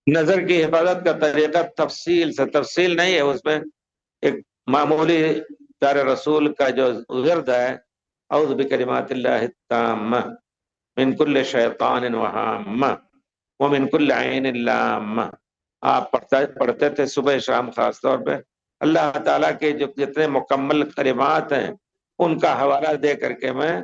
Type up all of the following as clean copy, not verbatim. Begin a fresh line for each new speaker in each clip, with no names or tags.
نظر کی حفاظت کا طریقہ تفصیل نہیں ہے، اس میں ایک معمولی پیارے رسول کا جو ورد ہے، اعوذ بکلمات اللہ التامہ من کل شیطان وہامہ ومن کل عین لامہ، آپ پڑھتے تھے صبح شام خاص طور پہ اللہ تعالیٰ کے جو جتنے مکمل کلمات ہیں ان کا حوالہ دے کر کے میں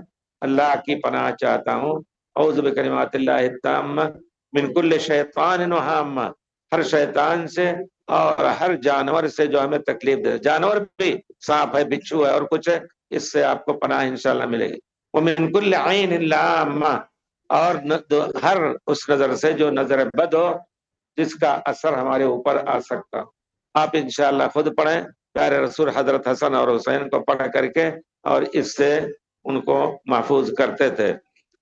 اللہ کی پناہ چاہتا ہوں۔ اعوذ بکلمات اللہ التامہ من کل شیطان وہامہ، ہر شیطان سے اور ہر جانور سے جو ہمیں تکلیف دے، جانور بھی سانپ ہے، بچھو ہے اور کچھ ہے، اس سے آپ کو پناہ انشاءاللہ ملے گی۔ ومن کل عین لامہ، اور ہر اس نظر سے جو نظر بد ہو جس کا اثر ہمارے اوپر آ سکتا ہو۔ آپ انشاءاللہ خود پڑھیں، پیارے رسول حضرت حسن اور حسین کو پڑھ کر کے اور اس سے ان کو محفوظ کرتے تھے۔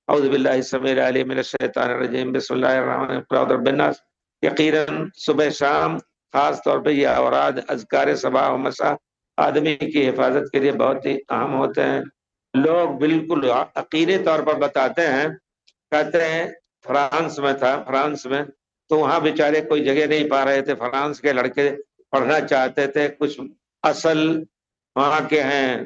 اعوذ باللہ السمیع العلیم من الشیطان الرجیم، بسم اللہ الرحمن الرحیم، قل اعوذ برب الناس۔ یقیناً صبح شام خاص طور پہ یہ اوراد اذکار صباح و مساء آدمی کی حفاظت کے لیے بہت ہی اہم ہوتے ہیں۔ لوگ بالکل عقیدی طور پر بتاتے ہیں، کہتے ہیں فرانس میں تھا، فرانس میں تو وہاں بیچارے کوئی جگہ نہیں پا رہے تھے، فرانس کے لڑکے پڑھنا چاہتے تھے، کچھ اصل وہاں کے ہیں،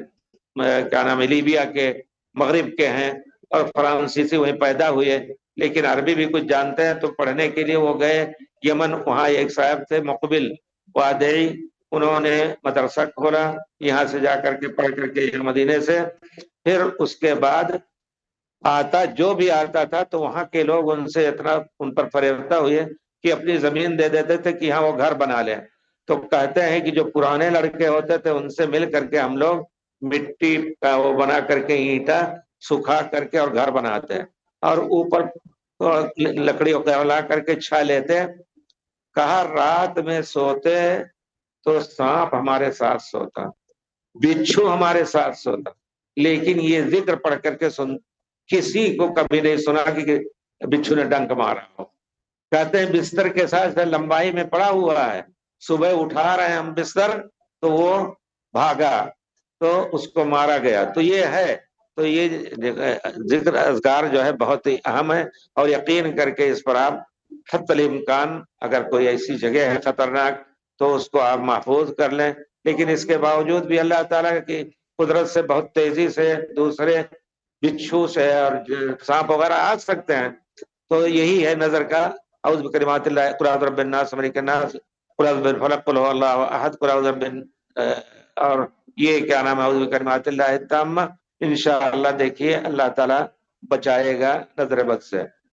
کیا نام ہے، لیبیا کے، مغرب کے ہیں، اور فرانسیسی وہیں پیدا ہوئے لیکن عربی بھی کچھ جانتے ہیں، تو پڑھنے کے لیے وہ گئے یمن۔ وہاں ایک صاحب تھے مقبل وادعی، انہوں نے مدرسہ کھولا، یہاں سے جا کر کے پڑھ کر کے مدینے سے، پھر اس کے بعد جو بھی آتا تھا تو وہاں کے لوگ ان سے اتنا ان پر فریفتہ ہوئے کہ اپنی زمین دے دیتے تھے کہ یہاں وہ گھر بنا لیں۔ تو کہتے ہیں کہ جو پرانے لڑکے ہوتے تھے ان سے مل کر کے ہم لوگ مٹی کا وہ بنا کر کے اینٹا سکھا کر کے اور گھر بناتے ہیں، اور اوپر لکڑی لا کر کے چھا لیتے۔ کہا رات میں سوتے تو سانپ ہمارے ساتھ سوتا، بچھو ہمارے ساتھ سوتا، لیکن یہ ذکر پڑھ کر کے کسی کو کبھی نہیں سنا کہ بچھو نے ڈنک مارا ہو۔ کہتے ہیں بستر کے ساتھ لمبائی میں پڑا ہوا ہے، صبح اٹھا رہے ہیں ہم بستر تو وہ بھاگا تو اس کو مارا گیا۔ تو یہ ہے، تو یہ ذکر اذکار جو ہے بہت ہی اہم ہے، اور یقین کر کے اس پر آپ حتی الامکان اگر کوئی ایسی جگہ ہے خطرناک تو اس کو آپ محفوظ کر لیں۔ لیکن اس کے باوجود بھی اللہ تعالیٰ کی قدرت سے بہت تیزی سے دوسرے بچھو سے اور سانپ وغیرہ آ سکتے ہیں، تو یہی ہے نظر کا۔ اعوذ بکلمات اللہ، قل اعوذ برب الناس ملک الناس، قل اعوذ بالفلق، قل هو اللہ احد، قل اعوذ اور یہ کیا نام ہے، اعوذ بکلمات اللہ التامہ۔ انشاءاللہ دیکھیے اللہ تعالیٰ بچائے گا نظر بد سے۔